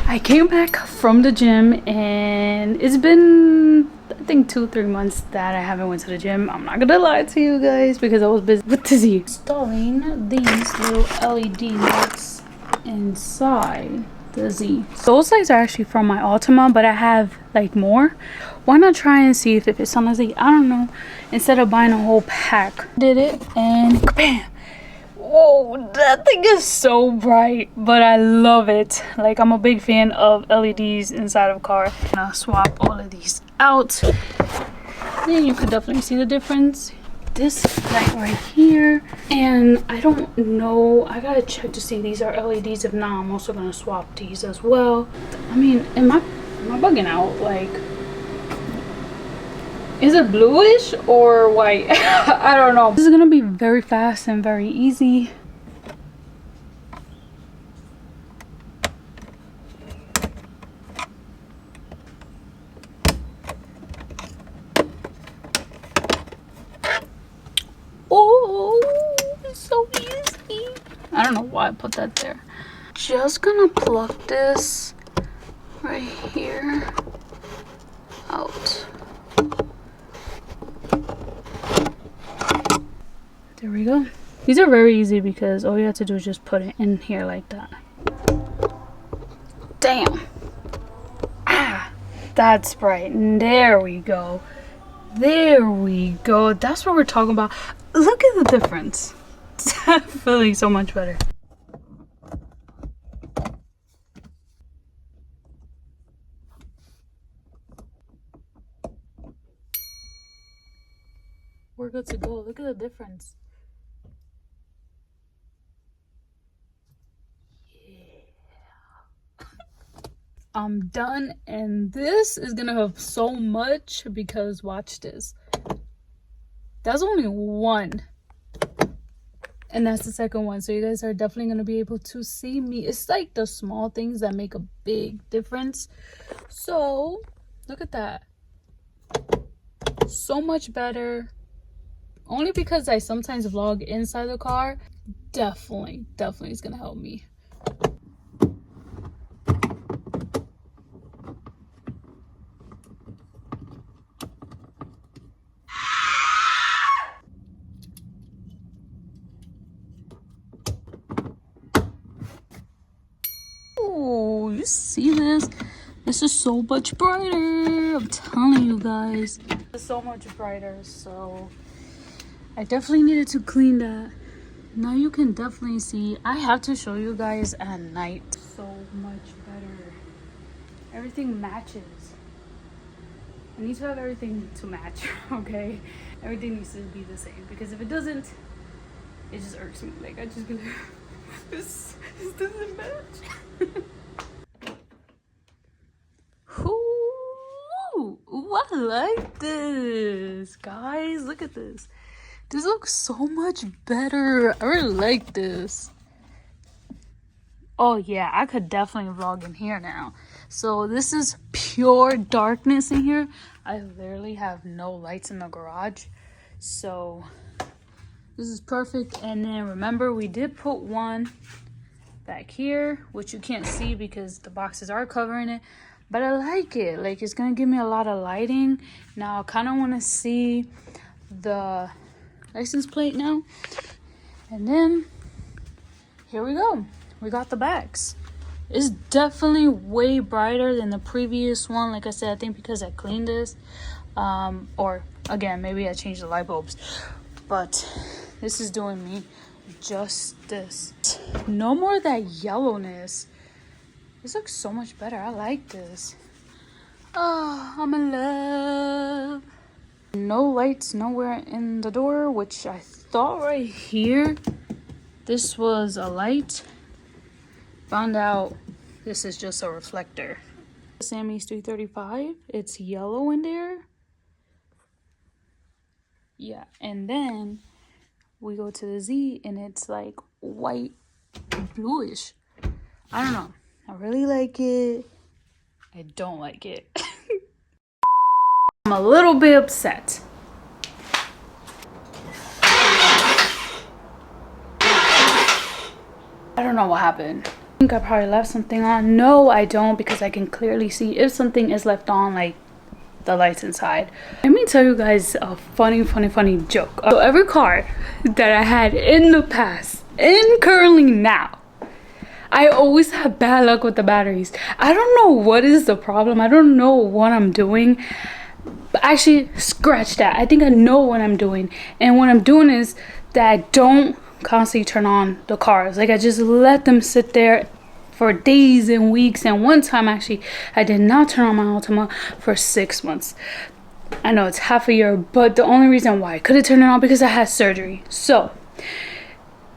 I came back from the gym and it's been I think 2-3 months that I haven't went to the gym. I'm not gonna lie to you guys because I was busy with the Z. Installing these little LED lights inside the Z. Those lights are actually from my Ultima, but I have like more. Why not try and see if it fits on the Z? I don't know. Instead of buying a whole pack. Did it and bam! Whoa, that thing is so bright, but I love it. Like, I'm a big fan of LEDs inside of a car. I'm gonna swap all of these out. Then you could definitely see the difference. This light right here, and I don't know, I gotta check to see these are LEDs. If not, I'm also gonna swap these as well. I mean, am I bugging out? Like, is it bluish or white? I don't know. This is gonna be very fast and very easy. Oh, it's so easy. I don't know why I put that there. Just gonna pluck this right here out. There we go. These are very easy because all you have to do is just put it in here like that. Damn. Ah, that's bright. There we go. There we go. That's what we're talking about. Look at the difference. It's feeling so much better. We're good to go. Look at the difference. Yeah. I'm done, and this is gonna help so much because watch this. That's only one, and that's the second one, so you guys are definitely gonna be able to see me. It's like the small things that make a big difference. So look at that. So much better. Only because I sometimes vlog inside the car. Definitely is gonna help me. Oh, you see this? This is so much brighter. I'm telling you guys. It's so much brighter, so I definitely needed to clean that. Now you can definitely see. I have to show you guys at night. So much better. Everything matches. I need to have everything to match, okay? Everything needs to be the same because if it doesn't, it just irks me. Like, I just be like, this doesn't match. Ooh, I like this. Guys, look at this. This looks so much better. I really like this. Oh yeah, I could definitely vlog in here now. So this is pure darkness in here. I literally have no lights in the garage. So this is perfect. And then remember, we did put one back here, which you can't see because the boxes are covering it. But I like it. Like, it's gonna give me a lot of lighting. Now I kind of want to see the license plate now. And then here we go. We got the backs. It's definitely way brighter than the previous one. Like I said, I think because I cleaned this, or again, maybe I changed the light bulbs, but this is doing me justice. No more of that yellowness. This looks so much better. I like this. Oh, I'm in love. No lights nowhere in the door, which I thought right here this was a light. Found out this is just a reflector. Sammy's 335, it's yellow in there. Yeah, and then we go to the Z and it's like white, bluish. I don't know. I really like it. I don't like it. I'm a little bit upset. I don't know what happened. I think I probably left something on. No, I don't, because I can clearly see if something is left on, like the lights inside. Let me tell you guys a funny joke. So every car that I had in the past and currently now, I always have bad luck with the batteries. I don't know what is the problem. I don't know what I'm doing. But actually, scratch that. I think I know what I'm doing. And what I'm doing is that I don't constantly turn on the cars. Like, I just let them sit there for days and weeks. And one time, actually, I did not turn on my Altima for 6 months. I know it's half a year, but the only reason why I couldn't turn it on because I had surgery. So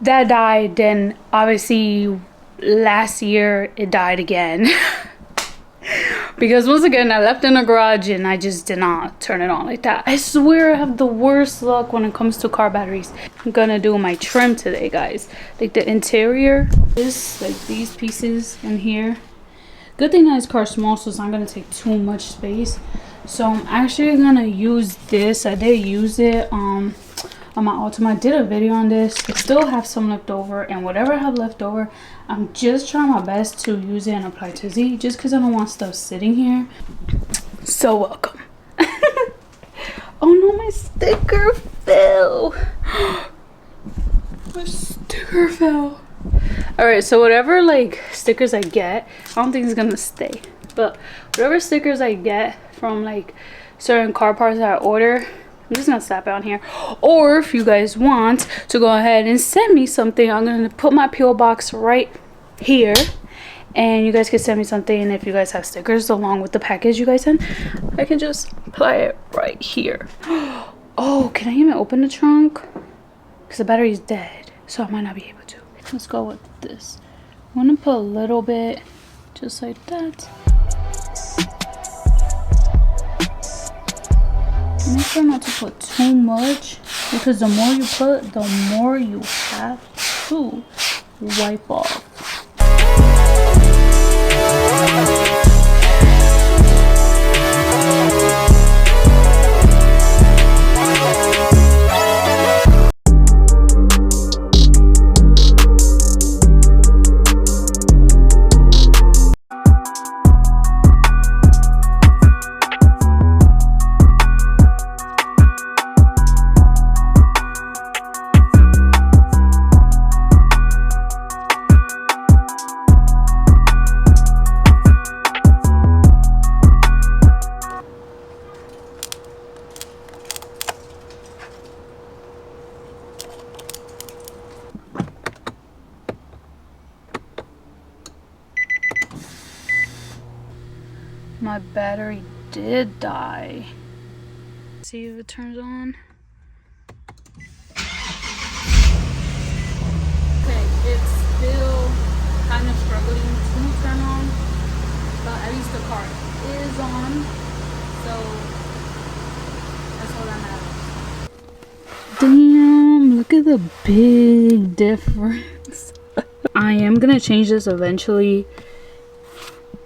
that died. Then obviously last year it died again. Because once again, I left it in the garage and I just did not turn it on like that. I swear I have the worst luck when it comes to car batteries. I'm gonna do my trim today, guys. Like the interior, this, like these pieces in here. Good thing that this car's small, so it's not gonna take too much space. So I'm actually gonna use this. I did use it on my Altima. I did a video on this. I still have some left over, and whatever I have left over, I'm just trying my best to use it and apply to Z, just because I don't want stuff sitting here. So welcome. Oh no, my sticker fell. My sticker fell. Alright, so whatever like stickers I get, I don't think it's gonna stay, but whatever stickers I get from like certain car parts that I order, I'm just gonna slap it on here. Or if you guys want to go ahead and send me something, I'm gonna put my PO box right here, and you guys can send me something. And if you guys have stickers along with the package you guys send, I can just apply it right here. Oh, can I even open the trunk? Because the battery is dead, so I might not be able to. Let's go with this. I'm gonna put a little bit, just like that. Make sure not to put too much, because the more you put, the more you have to wipe off. My battery did die. See if it turns on. Okay, it's still kind of struggling to turn on, but at least the car is on, so that's all that matters. Damn, look at the big difference. I am gonna change this eventually,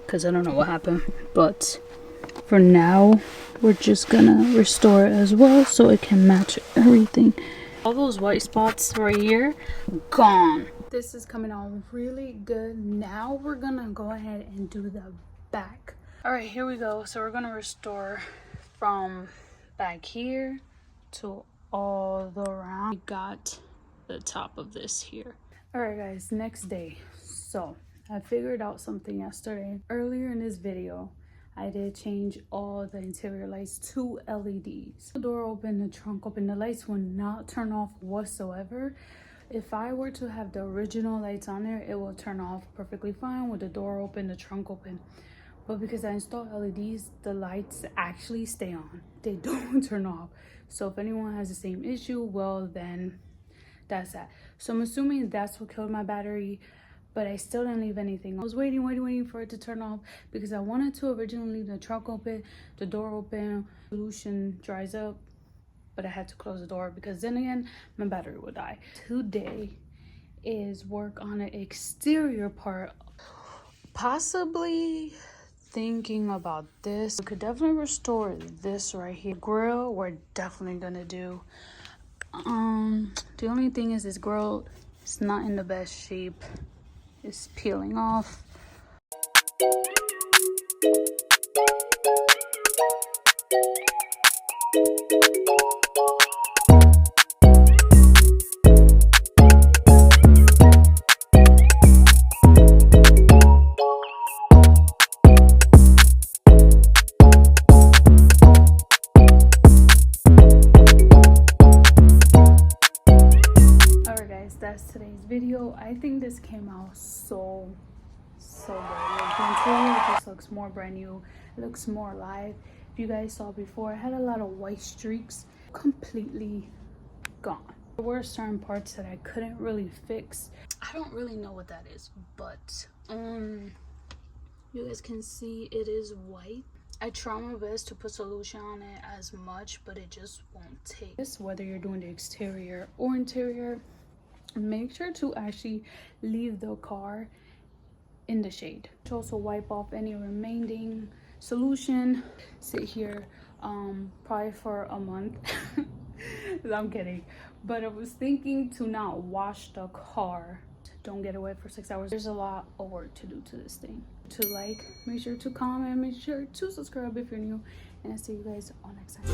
because I don't know what happened, but for now we're just gonna restore it as well so it can match everything. All those white spots right here, gone. This is coming out really good. Now we're gonna go ahead and do the back. All right, here we go. So we're gonna restore from back here to all the around. We got the top of this here. All right guys, next day. So I figured out something yesterday. Earlier in this video, I did change all the interior lights to LEDs. The door open, the trunk open, the lights will not turn off whatsoever. If I were to have the original lights on there, it will turn off perfectly fine with the door open, the trunk open. But because I installed LEDs, the lights actually stay on. They don't turn off. So if anyone has the same issue, well then that's that. So I'm assuming that's what killed my battery. But I still didn't leave anything. I was waiting for it to turn off because I wanted to originally leave the trunk open, the door open, solution dries up, but I had to close the door because then again, my battery would die. Today is work on an exterior part. Possibly thinking about this. We could definitely restore this right here. Grill, we're definitely gonna do. The only thing is this grill is not in the best shape. is peeling off. That's today's video. I think this came out so good. Like, the interior just looks more brand new. It looks more alive. If you guys saw before, I had a lot of white streaks, completely gone. There were certain parts that I couldn't really fix. I don't really know what that is, but you guys can see it is white. I try my best to put solution on it as much, but it just won't take. This, whether you're doing the exterior or interior, make sure to actually leave the car in the shade. Also wipe off any remaining solution. Sit here probably for a month. I'm kidding, but I was thinking to not wash the car. Don't get it wet for 6 hours. There's a lot of work to do to this thing. To like, make sure to comment, make sure to subscribe if you're new, and I'll see you guys all next time.